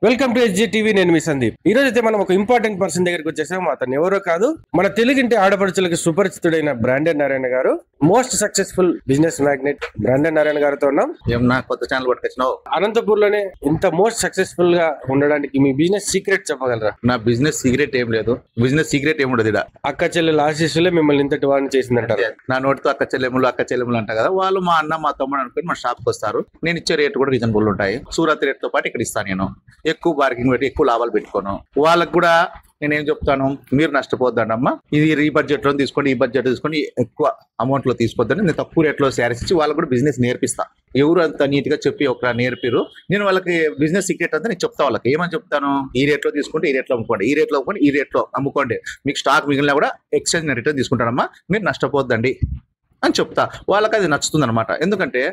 Welcome to SG TV. నేను మీ సందీప్. ఈ రోజు అయితే మనం ఒక ఇంపార్టెంట్ పర్సన్ దగ్గరికి వచ్చేసాం. అతను ఎవరో కాదు, మన తెలుగింటి ఆడపడుచులకు సుపరిచితుడైన branded Narayana garu, most successful business magnate branded Narayana గారితో ఉన్నాం. కొత్త ఛానల్ పట్టుకొచ్చినావు. అనంతపూర్ లోనే ఇంత మోస్ట్ సక్సెస్ఫుల్ గా ఉండడానికి మీ బిజినెస్ సీక్రెట్ చెప్పగలరా? నా బిజినెస్ సీక్రెట్ ఏం లేదు. బిజినెస్ సీక్రెట్ ఏముండదు. అక్క చెల్లెల ఆశీస్సులే మిమ్మల్ని ఇంతటి వాడిని చేసిందంటారు. నా నోటితో అక్క చెల్లెములు అంట కదా, వాళ్ళు మా అన్న మా తమ్ముడు అనుకుని మా షాప్ కి వస్తారు. నేను ఇచ్చే రేట్ కూడా రీజనబుల్ ఉంటాయి. సూరత్ రేట్ తో పాటు ఇక్కడ ఇస్తాను. నేను ఎక్కువ బార్గింగ్ పెట్టి ఎక్కువ లాభాలు పెట్టుకోను. వాళ్ళకు కూడా నేనేం చెప్తాను, మీరు నష్టపోద్దండమ్మా, ఇది ఈ బడ్జెట్ లో తీసుకోండి, ఈ బడ్జెట్ తీసుకోండి, ఎక్కువ అమౌంట్ లో తీసుకోవద్దని నేను తక్కువ రేట్ లో శారీస్ ఇచ్చి వాళ్ళకు కూడా బిజినెస్ నేర్పిస్తా. ఎవరు అంత నీట్ గా చెప్పి ఒక నేర్పిరు. నేను వాళ్ళకి బిజినెస్ సీక్రెట్ అంతా నేను చెప్తా. వాళ్ళకి ఏమని చెప్తాను, ఈ రేట్ లో తీసుకుంటే ఈ రేట్ లో అమ్ముకోండి, ఈ రేట్ లో అమ్ముకోండి, ఈ రేట్ లో అమ్ముకోండి, మీకు స్టాక్ మిగిలినా కూడా ఎక్స్చేంజ్ రిటర్న్ తీసుకుంటానమ్మా, మీరు నష్టపోద్దండి అని చెప్తా. వాళ్ళకి అది నచ్చుతుంది అనమాట. ఎందుకంటే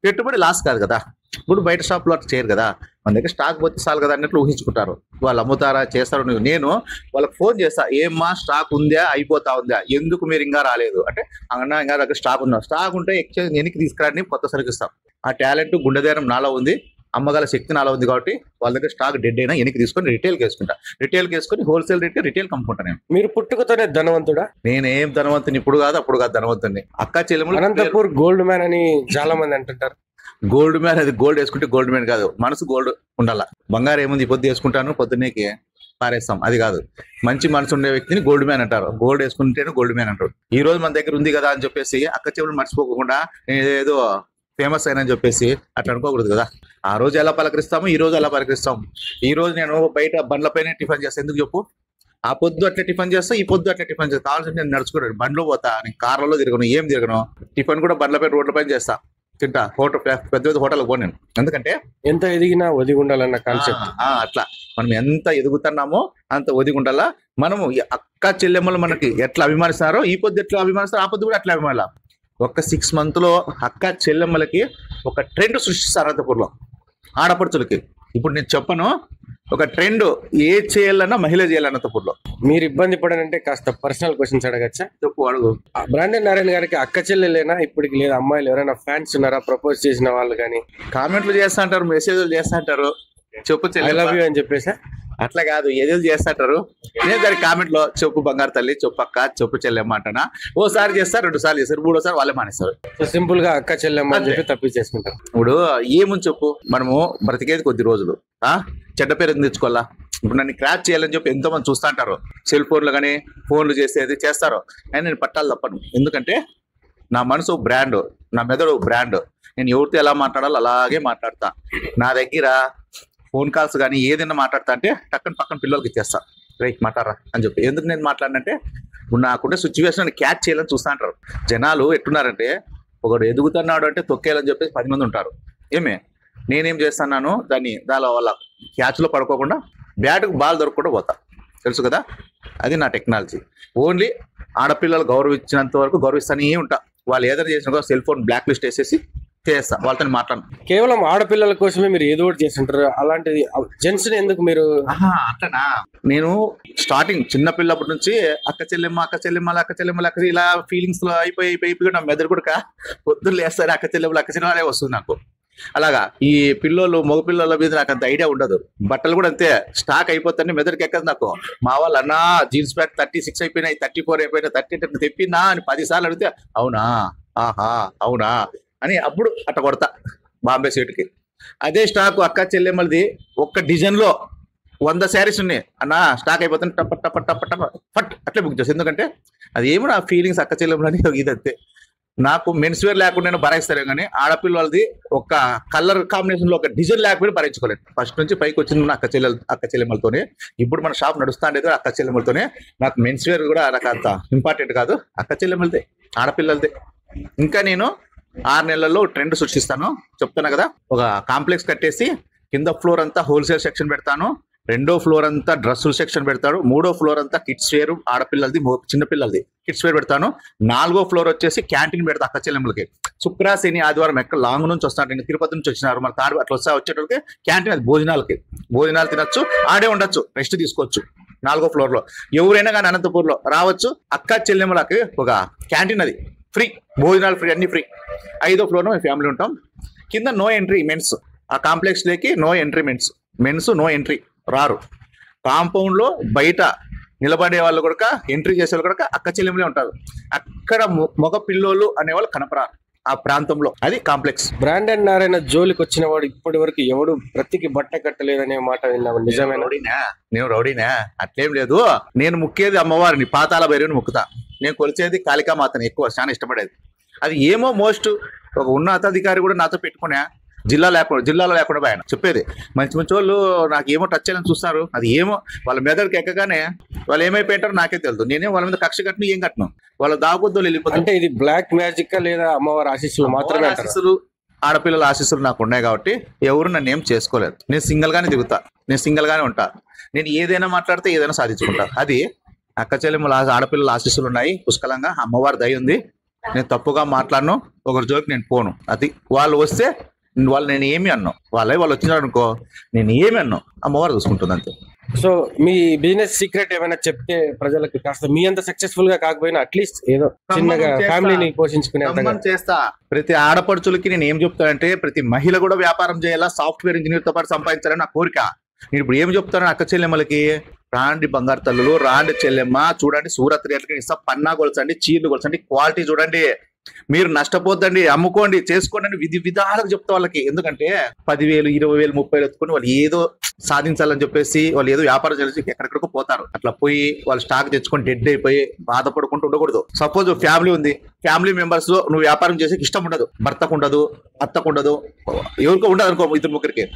పెట్టుబడి లాస్ కాదు కదా. ఇప్పుడు బయట షాప్లో అట్లా చేయరు కదా, మన దగ్గర స్టాక్ పోతే చాలు కదా అన్నట్లు ఊహించుకుంటారు. వాళ్ళు అమ్ముతారా చేస్తారు. నేను వాళ్ళకి ఫోన్ చేస్తా, ఏమ్మా స్టాక్ ఉందా, అయిపోతా ఉందా, ఎందుకు మీరు ఇంకా రాలేదు అంటే, అన్న ఇంకా దగ్గర స్టాక్ ఉందా, స్టాక్ ఉంటే ఎక్స్చేంజ్ వెనక్కి తీసుకురాని కొత్త సరుకు ఇస్తాం. ఆ టాలెంట్ గుండె నాలో ఉంది, అమ్మగల శక్తి నాలో ఉంది. కాబట్టి వాళ్ళ దగ్గర స్టాక్ డెడ్ అయినా వెనక్కి తీసుకొని రిటైల్కి వేసుకుంటా. రిటైల్కి వేసుకొని హోల్సేల్ రేట్ రిటైల్ అమ్ముకుంటా. నేను మీరు పుట్టుకతోనే ధనవంతుడా? నేనేం ధనవంతుని ఇప్పుడు కాదు, అప్పుడు కాదు ధనవంతుని. అక్క చెల్లెములు అనంతపూర్ గోల్డ్ మ్యాన్ అని చాలా మంది అంటుంటారు. గోల్డ్ మ్యాన్, అది గోల్డ్ వేసుకుంటే గోల్డ్ మ్యాన్ కాదు, మనసు గోల్డ్ ఉండాల. బంగారం ఏముంది, పొద్దు వేసుకుంటాను పొద్దున్నేకి పారేస్తాం, అది కాదు. మంచి మనసు ఉండే వ్యక్తిని గోల్డ్ మ్యాన్ అంటారు. గోల్డ్ వేసుకుంటేనే గోల్డ్ మ్యాన్ అంటారు. ఈ రోజు మన దగ్గర ఉంది కదా అని చెప్పేసి అక్క చెవులు మర్చిపోకుండా ఏదో ఫేమస్ అయినని చెప్పేసి అట్లా అనుకోకూడదు కదా. ఆ రోజు ఎలా పలకరిస్తాము, ఈ రోజు ఎలా పలకరిస్తాం. ఈ రోజు నేను బయట బండ్లపైన టిఫిన్ చేస్తాను. ఎందుకు చెప్పు, ఆ పొద్దు అట్లా టిఫిన్ చేస్తా, ఈ పొద్దు అట్లా టిఫిన్ చేస్తా. కావాల్సి నేను నడుచుకున్నాను, బండ్లో పోతా, నేను కార్లలో తిరగను, ఏం తిరగను. టిఫిన్ కూడా బండ్లపైన రోడ్లపైన చేస్తా, తింటా. హోటల్ పెద్ద పెద్ద హోటల్కి పోను నేను. ఎందుకంటే ఎంత ఎదిగినా ఒదిగి ఉండాలన్న కాన్సెప్ట్. అట్లా మనం ఎంత ఎదుగుతున్నామో అంత ఒదిగి ఉండాలా. మనము అక్క చెల్లెమ్మలు మనకి ఎట్లా అభిమానిస్తారో ఈ పొద్దు ఎట్లా అభిమానిస్తారో ఆ పొద్దు కూడా అట్లా అభిమానాల. ఒక 6 months లో అక్క చెల్లెమ్మలకి ఒక ట్రెండ్ సృష్టిస్తారు అనంతపూర్లో ఆడపడుచులకి. ఇప్పుడు నేను చెప్పను, ఒక ట్రెండ్ ఏ చేయాలన్నా మహిళ చేయాలి అనంతపూర్లో. మీరు ఇబ్బంది పడనంటే కాస్త పర్సనల్ క్వశ్చన్స్ అడగచ్చా? చెప్పు, అడుగు. బ్రాండెడ్ నారాయణ గారికి అక్క చెల్లెలేనా ఇప్పటికి, లేదా అమ్మాయిలు ఎవరైనా ఫ్యాన్స్ ఉన్నారా, ప్రపోజ్ చేసిన వాళ్ళు కానీ? కామెంట్లు చేస్తా అంటారు, మెసేజ్లు చేస్తా అంటారు, చెప్పు ఐ లవ్ యూ అని చెప్పేసా? అట్లా కాదు, ఏదో చేస్తాంటారు. నేను దాని కామెంట్ లో చెప్పు బంగారు తల్లి, చెప్పు అక్క, చెప్పు చెల్లెమ్మ అంటానా. ఓసారి చేస్తారు, 2 సార్లు చేస్తారు, 3వ సారి వాళ్ళే మానేస్తారు. సింపుల్ గా అక్క చెల్లెమ్మ అని చెప్పి తప్పించేసుకుంటారు. ఇప్పుడు ఏముంది చెప్పు, మనము బ్రతికేది కొద్ది రోజులు, చెడ్డ పేరు తెచ్చుకోవాలా. ఇప్పుడు నన్ను క్రాచ్ చేయాలని చెప్పి ఎంతో మంది చూస్తా అంటారు. సెల్ ఫోన్లు కానీ ఫోన్లు చేసేది చేస్తారు, అని నేను పట్టాలి తప్పను. ఎందుకంటే నా మనసు బ్రాండ్, నా మెదడు బ్రాండ్. నేను ఎవరితో ఎలా మాట్లాడాలో అలాగే మాట్లాడతా. నా దగ్గర ఫోన్ కాల్స్ కానీ ఏదైనా మాట్లాడతా అంటే పక్కన పిల్లలకి ఇచ్చేస్తా, రైట్ మాట్లాడరా అని చెప్పి. ఎందుకు నేను మాట్లాడినంటే నాకుంటే సిచ్యువేషన్ క్యాచ్ చేయాలని చూస్తా అంటారు. జనాలు ఎట్టున్నారంటే, ఒకడు ఎదుగుతున్నాడు అంటే తొక్కేయాలని చెప్పేసి 10 మంది ఉంటారు. నేనేం చేస్తున్నాను, దాని వాళ్ళ క్యాచ్లో పడుకోకుండా బ్యాట్కు బాల్ దొరకకుండా పోతా. తెలుసు కదా, అది నా టెక్నాలజీ. ఓన్లీ ఆడపిల్లలు గౌరవించినంత వరకు గౌరవిస్తానే ఉంటా. వాళ్ళు ఏదైనా చేసినా సెల్ ఫోన్ బ్లాక్ లిస్ట్ వేసేసి చేస్తా, వాళ్ళతో మాట్లాడను. కేవలం ఆడపిల్లల కోసమే మీరు ఏదో ఒకటి చేస్తుంటారు, అలాంటిది జెంట్స్ ఎందుకు మీరు? అట్లనా, నేను స్టార్టింగ్ చిన్న పిల్లప్పటి నుంచి అక్క చెల్లెమ్మలు ఇలా ఫీలింగ్స్ లో అయిపోయి నా మెదడు కూడా పొద్దున్న లేస్తారు, అక్క చెల్లెమ్మలే వస్తుంది నాకు. అలాగా ఈ మగ పిల్లల మీద నాకు అంత ఐడియా ఉండదు. బట్టలు కూడా అంతే, స్టాక్ అయిపోతాయి, మెదడుకి ఎక్కదు నాకు. మా వాళ్ళు అన్నా జీన్స్ ప్యాంట్ 36 అయిపోయినాయి, 34 అయిపోయినాయి, 38 తెప్పినా అని 10 సార్లు అడిగితే అవునా, ఆహా అవునా అని అప్పుడు అట్ట కొడతా బాంబే సీట్కి. అదే స్టాక్ అక్క చెల్లెమ్మలది ఒక్క డిజైన్ లో 100 శారీస్ ఉన్నాయి అన్నా, స్టాక్ అయిపోతుంది టప్ప ఫట్ అట్లే బుక్ చేస్తాను. ఎందుకంటే అది ఏమో నా ఫీలింగ్స్, అక్క చెల్లెమ్మలని ఇదంతే. నాకు మెన్స్ వేర్ లేకుండా భరాయిస్తారు, కానీ ఆడపిల్లలది ఒక కలర్ కాంబినేషన్ లో ఒక డిజైన్ లేకపోయినా భరించుకోలేదు. ఫస్ట్ నుంచి పైకి వచ్చింది అక్క చెల్లెమ్మలతోనే. ఇప్పుడు మన షాప్ నడుస్తా ఉండేది అక్క చెల్లెమ్మలతోనే. నాకు మెన్స్ వేర్ కూడా నాకు అంత ఇంపార్టెంట్ కాదు, అక్క చెల్లెమ్మలదే, ఆడపిల్లలదే. ఇంకా నేను 6 నెలల్లో ట్రెండ్ సృష్టిస్తాను, చెప్తాను కదా. ఒక కాంప్లెక్స్ కట్టేసి కింద ఫ్లోర్ అంతా హోల్సేల్ సెక్షన్ పెడతాను, 2వ ఫ్లోర్ అంతా డ్రెస్సుల సెక్షన్ పెడతాడు, 3వ ఫ్లోర్ అంతా కిడ్స్ వేర్, ఆడపిల్లలది చిన్నపిల్లలది కిడ్స్ వేర్ పెడతాను, 4వ ఫ్లోర్ వచ్చేసి క్యాంటీన్ పెడతా అక్క చెల్లెమ్మలకి. శుక్ర శని ఆదివారం ఎక్కడ లాంగ్ నుంచి వస్తున్నారు, తిరుపతి నుంచి వచ్చినారు, మన తాడు అట్లా వచ్చేటోళ్ళకి క్యాంటీన్, అది భోజనాలు తినొచ్చు, ఆడే ఉండొచ్చు, రెస్ట్ తీసుకోవచ్చు. 4వ ఫ్లోర్ లో ఎవరైనా కానీ అనంతపూర్లో రావచ్చు. అక్క చెల్లెమ్మలకి ఒక క్యాంటీన్, అది ఫ్రీ, భోజనాలు ఫ్రీ, అన్ని ఫ్రీ. 5వ ఫ్లోర్ లో మేము ఫ్యామిలీ ఉంటాం. కింద నో ఎంట్రీ మెన్స్, ఆ కాంప్లెక్స్ లేకి no entry mens. Mens no entry, రారు. కాంపౌండ్ లో బయట నిలబడే వాళ్ళు కూడా, ఎంట్రీ చేసే వాళ్ళు కూడా అక్క చెల్లెములే ఉంటారు. అక్కడ మగ పిల్లోళ్ళు అనేవాళ్ళు కనపరారు ఆ ప్రాంతంలో. అది కాంప్లెక్స్. బ్రాండెన్ నారాయణ జోలికి వచ్చిన వాడు ఇప్పటి వరకు ఎవడు బ్రతికి బట్ట కట్టలేదనే మాట విన్నావు, నిజమేనా? నేను రౌడీనా? అట్లేం లేదు. నేను ముక్కేది అమ్మవారిని, పాతాల భైరవిని ముక్కుతా. నేను కొలిచేది కాళికామాతని ఎక్కువ, చాలా ఇష్టపడేది. అది ఏమో మోస్ట్ ఒక ఉన్నతాధికారి కూడా నాతో పెట్టుకునే జిల్లాలో లేకుండా ఆయన చెప్పేది. మంచి మంచి వాళ్ళు నాకు ఏమో టచ్ చేయాలని చూస్తారు. అది ఏమో వాళ్ళ మెదడుకి ఎక్కగానే వాళ్ళు ఏమైపోయింటారో నాకే తెలుసు. నేనే వాళ్ళ మీద కక్ష కట్టను, ఏం కట్టను. వాళ్ళ దాగుద్దో వెళ్ళిపోతారు. అంటే ఇది బ్లాక్ మ్యాజిక్ లేదా అమ్మవారి ఆశీస్సులు మాత్రమే? ఆశీస్సులు, ఆడపిల్లల ఆశీస్సులు నాకు ఉన్నాయి కాబట్టి ఎవరు నన్ను ఏం చేసుకోలేదు. నేను సింగిల్ గానే తిరుగుతా, నేను సింగిల్ గానే ఉంటా. నేను ఏదైనా మాట్లాడితే ఏదైనా సాధించుకుంటా. అది అక్క చెల్లెమ్మల ఆడపిల్లల ఆశీస్సులు ఉన్నాయి పుష్కలంగా. అమ్మవారి దయ ఉంది. నేను తప్పుగా మాట్లాడను, ఒకరి జోలికి నేను పోను. అది వాళ్ళు వస్తే వాళ్ళు నేను ఏమి అన్నాను, వాళ్ళు వచ్చినారు అనుకో నేను ఏమి అన్నాను, అమ్మవారు చూసుకుంటుంది అంతే. సో మీ బిజినెస్ సీక్రెట్ ఏమైనా చెప్తే ప్రజలకు కాస్త మీ అంత సక్సెస్ఫుల్ గా కాకపోయినా అట్లీస్ట్ ఏదో చిన్నగా ఫ్యామిలీని పోషించుకునే చేస్తా. ప్రతి ఆడపడుచులకి నేను ఏం చెప్తానంటే, ప్రతి మహిళ కూడా వ్యాపారం చేయాలా, సాఫ్ట్వేర్ ఇంజనీర్ తో పాటు సంపాదించాలని నా కోరిక. నేను ఇప్పుడు ఏం చెప్తాను అక్క చెల్లెమ్మలకి, రాండి బంగారు తల్లులు, రాండి చెల్లెమ్మ, చూడండి సూరత్ రేట్లకి ఇస్తా, పన్నా కొలసండి, చీరలు కొలసండి, క్వాలిటీ చూడండి, మీరు నష్టపోద్దండి, అమ్ముకోండి, చేసుకోండి, విధి విధాలకు చెప్తా వాళ్ళకి. ఎందుకంటే 10,000, 20,000, 30,000 ఎత్తుకొని వాళ్ళు ఏదో సాధించాలని చెప్పేసి వాళ్ళు ఏదో వ్యాపారం చేసి ఎక్కడెక్కడికో పోతారు. అట్లా పోయి వాళ్ళు స్టాక్ తెచ్చుకొని డెడ్ అయిపోయి బాధపడుకుంటూ ఉండకూడదు. సపోజ్ ఫ్యామిలీ ఉంది, ఫ్యామిలీ మెంబర్స్ లో నువ్వు వ్యాపారం చేసే ఇష్టం ఉండదు, భర్తకు ఉండదు, అత్తకు ఉండదు, ఎవరికో ఉండదు అనుకో, ఇద్దరు ముగ్గురికి.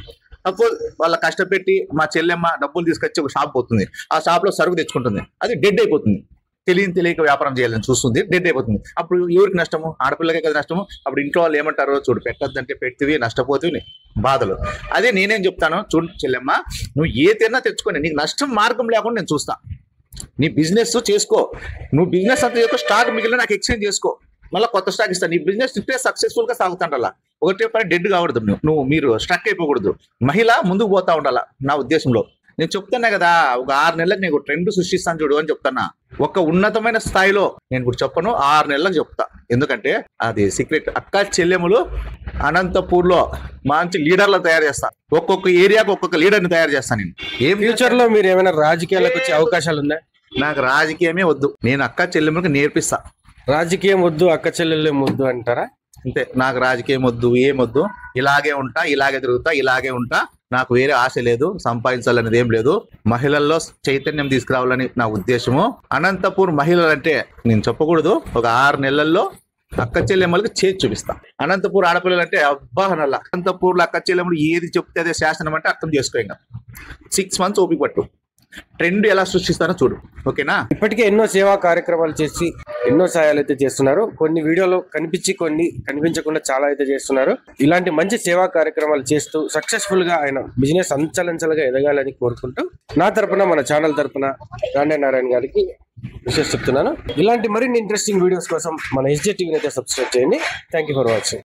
సపోజ్ వాళ్ళ కష్టపెట్టి మా చెల్లెమ్మ డబ్బులు తీసుకొచ్చి ఒక షాప్ పోతుంది, ఆ షాప్ లో సరుకు తెచ్చుకుంటుంది, అది డెడ్ అయిపోతుంది. తెలియక వ్యాపారం చేయాలని చూస్తుంది, డెడ్ అయిపోతుంది. అప్పుడు ఎవరికి నష్టము? ఆడపిల్లకే కదా నష్టము. అప్పుడు ఇంట్లో వాళ్ళు ఏమంటారో చూడు, పెట్టద్దంటే పెట్టివి, నష్టపోతుంది, బాధలు. అదే నేనేం చెప్తాను, చూడు చెల్లెమ్మ, నువ్వు ఏదైనా తెచ్చుకొని నీకు నష్టం మార్గం లేకుండా నేను చూస్తా. నీ బిజినెస్ చేసుకో, నువ్వు బిజినెస్ అంతా చేసుకో, స్టాక్ మిగిలిన నాకు ఎక్స్చేంజ్ చేసుకో, మళ్ళీ కొత్త స్టాక్ ఇస్తాను. నీ బిజినెస్ ఇట్టే సక్సెస్ఫుల్ గా సాగుతాండ. ఒకటే పని డెడ్ కావడదు, మీరు స్ట్రక్ అయిపోకూడదు. మహిళ ముందుకు పోతా ఉండాలా నా ఉద్దేశంలో. నేను చెప్తున్నా కదా, ఒక 6 నెలలకు నేను ట్రెండ్ సృష్టిస్తాను చూడు అని చెప్తున్నా. ఒక ఉన్నతమైన స్థాయిలో నేను ఇప్పుడు చెప్పను, 6 నెలలకు చెప్తా. ఎందుకంటే అది సీక్రెట్. అక్క చెల్లెములు అనంతపూర్ లో మంచి లీడర్లు తయారు చేస్తా. ఒక్కొక్క ఏరియాకు ఒక్కొక్క లీడర్ని తయారు చేస్తాను నేను. ఏ ఫ్యూచర్ లో మీరు ఏమైనా రాజకీయాలకు వచ్చే అవకాశాలు ఉందా? నాకు రాజకీయమే వద్దు, నేను అక్క చెల్లెములకు నేర్పిస్తా. రాజకీయం వద్దు, అక్క చెల్లెళ్ళే వద్దు అంటారా? అంతే. నాకు రాజకీయం వద్దు, ఏమొద్దు, ఇలాగే ఉంటా, ఇలాగే తిరుగుతా, ఇలాగే ఉంటా. నాకు వేరే ఆశ లేదు, సంపాదించాలనేది ఏం లేదు. మహిళల్లో చైతన్యం తీసుకురావాలని నా ఉద్దేశము. అనంతపూర్ మహిళలంటే నేను చెప్పకూడదు, ఒక 6 నెలల్లో అక్క చెల్లెమ్మలకి చేసి చూపిస్తా. అనంతపూర్ ఆడపిల్లలు అంటే అబ్బా నల్ల. అనంతపూర్లో అక్క చెల్లెమ్మలు ఏది చెప్తే అదే శాసనం అంటే అర్థం చేసుకో. ఇంకా 6 months ఓపిక పట్టు, ట్రెండ్ ఎలా సృష్టిస్తానో చూడు, ఓకేనా? ఇప్పటికే ఎన్నో సేవా కార్యక్రమాలు చేసి ఎన్నో సాయాలు అయితే చేస్తున్నారు. కొన్ని వీడియోలో కనిపించి కొన్ని కనిపించకుండా చాలా అయితే చేస్తున్నారు. ఇలాంటి మంచి సేవా కార్యక్రమాలు చేస్తూ సక్సెస్ఫుల్ గా ఆయన బిజినెస్ అంచలంచలుగా ఎదగాలని కోరుకుంటూ నా తరపున, మన ఛానల్ తరపున బ్రాండెన్ నారాయణ గారికి విషయం చెప్తున్నాను. ఇలాంటి మరిన్ని ఇంట్రెస్టింగ్ వీడియోస్ కోసం మన SJ టీవీని అయితే సబ్స్క్రైబ్ చేయండి. Thank you for watching.